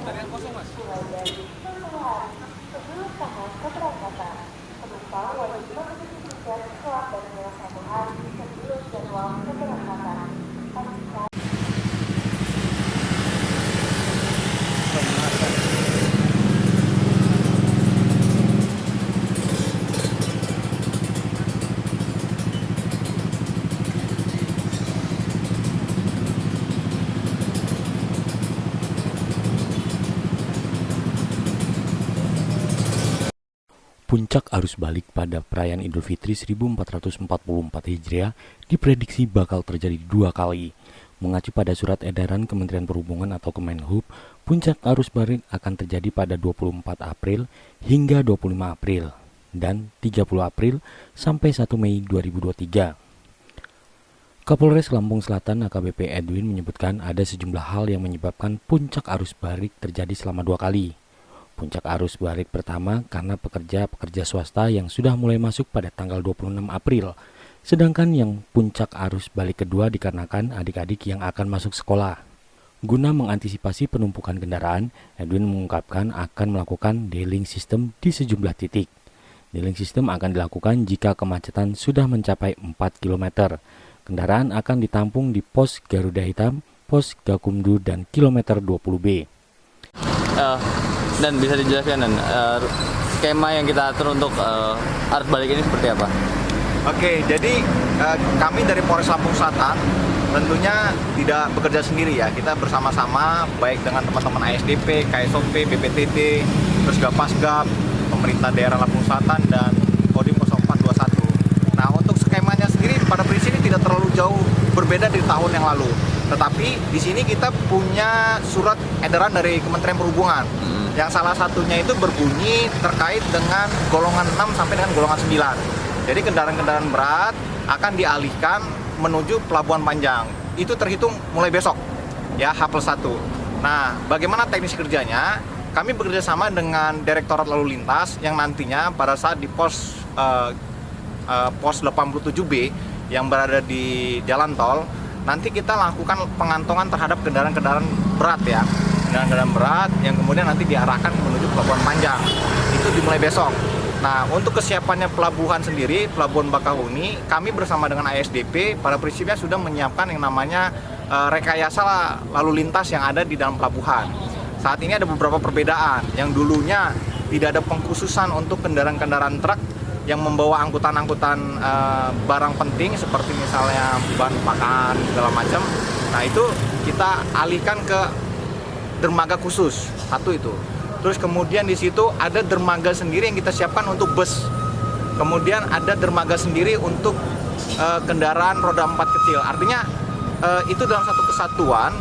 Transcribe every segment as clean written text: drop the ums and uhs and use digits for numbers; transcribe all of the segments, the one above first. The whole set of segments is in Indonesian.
Mulai dari satu hari sebelum tanggal keberangkatan, penumpang wajib memiliki tiket setelah dari 1 hari sebelum jadwal keberangkatan. Pastikan Puncak arus balik pada perayaan Idul Fitri 1444 Hijriah diprediksi bakal terjadi 2 kali. Mengacu pada surat edaran Kementerian Perhubungan atau Kemenhub, puncak arus balik akan terjadi pada 24 April hingga 25 April dan 30 April sampai 1 Mei 2023. Kapolres Lampung Selatan AKBP Edwin menyebutkan ada sejumlah hal yang menyebabkan puncak arus balik terjadi selama 2 kali. Puncak arus balik pertama karena pekerja swasta yang sudah mulai masuk pada tanggal 26 April. Sedangkan yang puncak arus balik kedua dikarenakan adik-adik yang akan masuk sekolah. Guna mengantisipasi penumpukan kendaraan, Edwin mengungkapkan akan melakukan dealing system di sejumlah titik. Dealing system akan dilakukan jika kemacetan sudah mencapai 4 km. Kendaraan akan ditampung di pos Garuda Hitam, pos Gakumdu, dan kilometer 20B. Dan bisa dijelaskan skema yang kita atur untuk arus balik ini seperti apa? Oke, jadi kami dari Polres Lampung Selatan tentunya tidak bekerja sendiri ya. Kita bersama-sama baik dengan teman-teman ASDP, KSOP, BPTD, terus Gapaskap, pemerintah daerah Lampung Selatan dan Kodim 0421. Nah, untuk skemanya sendiri pada prinsipnya tidak terlalu jauh berbeda dari tahun yang lalu. Tetapi di sini kita punya surat edaran dari Kementerian Perhubungan. Yang salah satunya itu berbunyi terkait dengan golongan 6 sampai dengan golongan 9. Jadi kendaraan-kendaraan berat akan dialihkan menuju Pelabuhan Panjang. Itu terhitung mulai besok, ya H+1. Nah, bagaimana teknis kerjanya? Kami bekerja sama dengan Direktorat Lalu Lintas yang nantinya pada saat di pos 87B yang berada di jalan tol, nanti kita lakukan pengantongan terhadap kendaraan-kendaraan berat ya. Kendaraan berat yang kemudian nanti diarahkan menuju Pelabuhan Panjang. Itu dimulai besok. Nah, untuk kesiapannya pelabuhan sendiri, Pelabuhan Bakahuni, kami bersama dengan ASDP pada prinsipnya sudah menyiapkan yang namanya rekayasa lalu lintas yang ada di dalam pelabuhan. Saat ini ada beberapa perbedaan. Yang dulunya tidak ada pengkhususan untuk kendaraan-kendaraan truk yang membawa angkutan-angkutan barang penting seperti misalnya bahan pakan segala macam. Nah, itu kita alihkan ke dermaga khusus, satu itu. Terus kemudian di situ ada dermaga sendiri yang kita siapkan untuk bus. Kemudian ada dermaga sendiri untuk kendaraan roda 4 kecil. Artinya itu dalam satu kesatuan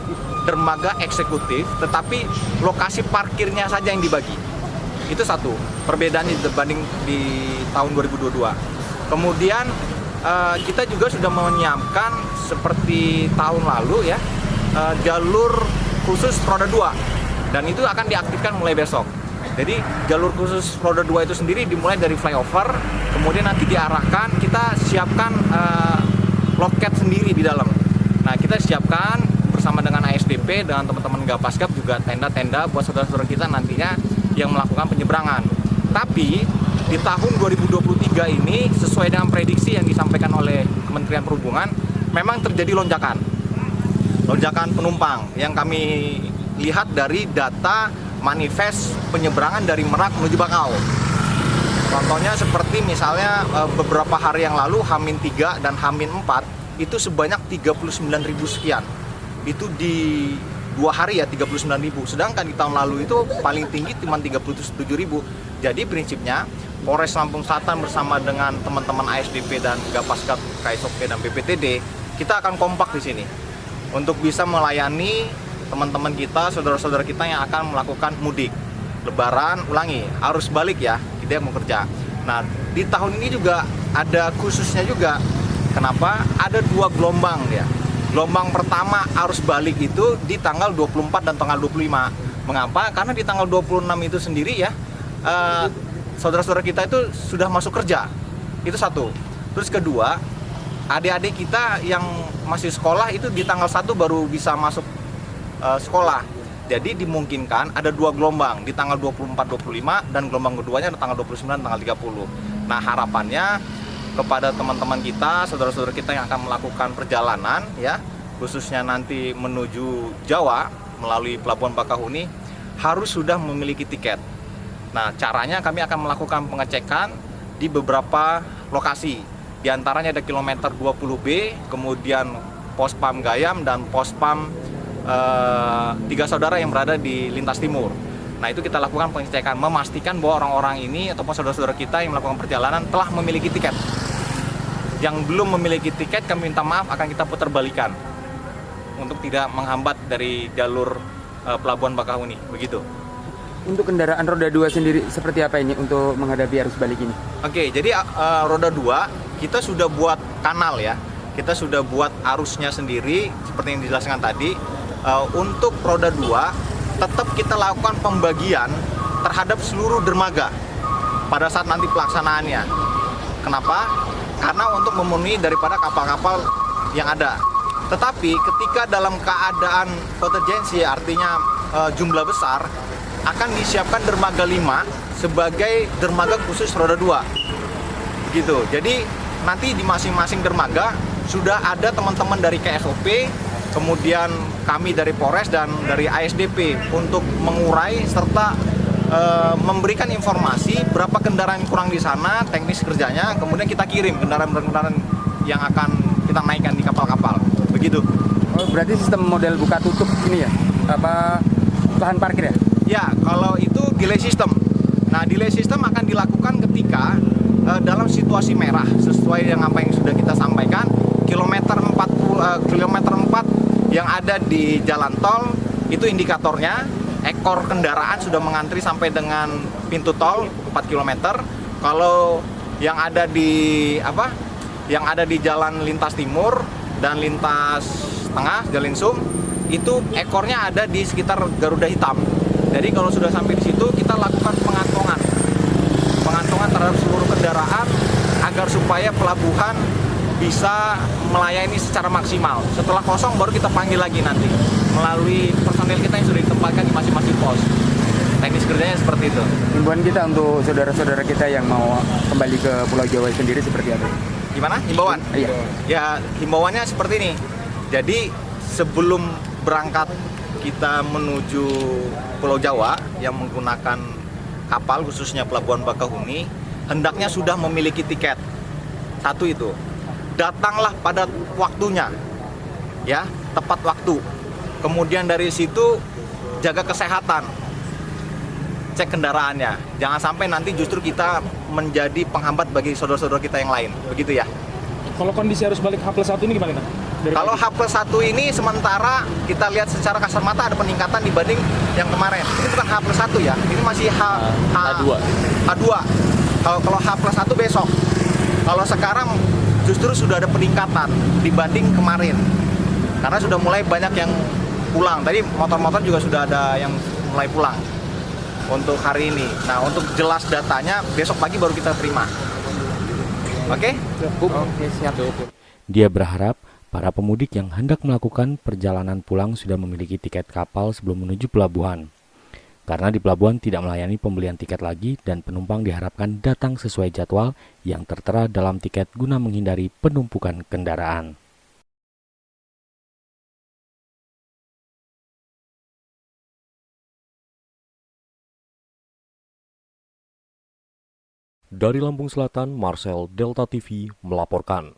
dermaga eksekutif, tetapi lokasi parkirnya saja yang dibagi. Itu satu perbedaannya dibanding di tahun 2022. Kemudian kita juga sudah menyiapkan seperti tahun lalu ya, jalur khusus roda 2 dan itu akan diaktifkan mulai besok. Jadi jalur khusus roda 2 itu sendiri dimulai dari flyover, kemudian nanti diarahkan, kita siapkan loket sendiri di dalam. Nah, kita siapkan bersama dengan ASDP dengan teman-teman Gapaskap juga tenda-tenda buat saudara-saudara kita nantinya yang melakukan penyeberangan. Tapi di tahun 2023 ini sesuai dengan prediksi yang disampaikan oleh Kementerian Perhubungan memang terjadi lonjakan penumpang yang kami lihat dari data manifest penyeberangan dari Merak menuju Bakau. Contohnya seperti misalnya beberapa hari yang lalu H-3 dan H-4 itu sebanyak 39.000 sekian. Itu di 2 hari ya 39.000. Sedangkan di tahun lalu itu paling tinggi cuma 37.000. Jadi prinsipnya Polres Lampung Selatan bersama dengan teman-teman ASDP dan Gapaskap, KSOP dan BPTD, kita akan kompak di sini untuk bisa melayani teman-teman kita, saudara-saudara kita yang akan melakukan mudik Lebaran, ulangi, arus balik ya, tidak mau kerja. Nah, di tahun ini juga ada khususnya juga. Kenapa? Ada 2 gelombang ya. Gelombang pertama arus balik itu di tanggal 24 dan tanggal 25. Mengapa? Karena di tanggal 26 itu sendiri ya, saudara-saudara kita itu sudah masuk kerja. Itu satu. Terus kedua, adik-adik kita yang masih sekolah itu di tanggal 1 baru bisa masuk sekolah. Jadi dimungkinkan ada 2 gelombang di tanggal 24-25 dan gelombang keduanya ada tanggal 29 tanggal 30. Nah, harapannya kepada teman-teman kita, saudara-saudara kita yang akan melakukan perjalanan ya, khususnya nanti menuju Jawa melalui Pelabuhan Bakahuni harus sudah memiliki tiket. Nah, caranya kami akan melakukan pengecekan di beberapa lokasi. Di antaranya ada kilometer 20B, kemudian pos PAM Gayam dan pos PAM Tiga Saudara yang berada di lintas timur. Nah, itu kita lakukan pengecekan, memastikan bahwa orang-orang ini ataupun saudara-saudara kita yang melakukan perjalanan telah memiliki tiket. Yang belum memiliki tiket kami minta maaf, akan kita putar balikan untuk tidak menghambat dari jalur Pelabuhan Bakahuni, begitu. Untuk kendaraan roda 2 sendiri seperti apa ini untuk menghadapi arus balik ini? Oke, jadi roda 2 kita sudah buat kanal ya. Kita sudah buat arusnya sendiri seperti yang dijelaskan tadi. Untuk roda 2 tetap kita lakukan pembagian terhadap seluruh dermaga pada saat nanti pelaksanaannya. Kenapa? Karena untuk memenuhi daripada kapal-kapal yang ada. Tetapi ketika dalam keadaan kontingensi, artinya jumlah besar, akan disiapkan dermaga 5 sebagai dermaga khusus roda 2. Begitu. Jadi nanti di masing-masing dermaga sudah ada teman-teman dari KSOP, kemudian kami dari Polres dan dari ASDP untuk mengurai serta memberikan informasi berapa kendaraan yang kurang di sana, teknis kerjanya, kemudian kita kirim kendaraan-kendaraan yang akan kita naikkan di kapal-kapal. Begitu. Oh, berarti sistem model buka tutup ini ya? Apa lahan parkir ya? Ya, kalau itu delay system. Nah, delay system akan dilakukan ketika dalam situasi merah, sesuai yang apa yang sudah kita sampaikan, kilometer 4 yang ada di jalan tol, itu indikatornya, ekor kendaraan sudah mengantri sampai dengan pintu tol 4 km. Kalau yang ada di jalan lintas timur dan lintas tengah, jalan Sum, itu ekornya ada di sekitar Garuda Hitam. Jadi kalau sudah sampai di situ, kita lakukan pengantongan terhadap seluruh kendaraan agar supaya pelabuhan bisa melayani secara maksimal. Setelah kosong baru kita panggil lagi nanti melalui personil kita yang sudah ditempatkan di masing-masing pos. Teknis kerjanya seperti itu. Himbauan kita untuk saudara-saudara kita yang mau kembali ke Pulau Jawa sendiri seperti apa? Gimana? Himbauan? Iya. Ya, himbauannya seperti ini. Jadi sebelum berangkat kita menuju Pulau Jawa yang menggunakan kapal khususnya Pelabuhan Bakahuni, hendaknya sudah memiliki tiket. Satu itu. Datanglah pada waktunya. Ya, tepat waktu. Kemudian dari situ jaga kesehatan. Cek kendaraannya. Jangan sampai nanti justru kita menjadi penghambat bagi saudara-saudara kita yang lain. Begitu ya. Kalau kondisi arus balik H+1 ini gimana? Kalau H+1 ini sementara kita lihat secara kasar mata ada peningkatan dibanding yang kemarin. Ini bukan H+1 ya, ini masih H2. Kalau H+1 besok. Kalau sekarang justru sudah ada peningkatan dibanding kemarin. Karena sudah mulai banyak yang pulang. Tadi motor-motor juga sudah ada yang mulai pulang untuk hari ini. Nah, untuk jelas datanya besok pagi baru kita terima. Oke? Oke, siap. Dia berharap para pemudik yang hendak melakukan perjalanan pulang sudah memiliki tiket kapal sebelum menuju pelabuhan. Karena di pelabuhan tidak melayani pembelian tiket lagi dan penumpang diharapkan datang sesuai jadwal yang tertera dalam tiket guna menghindari penumpukan kendaraan. Dari Lampung Selatan, Marcel, Delta TV melaporkan.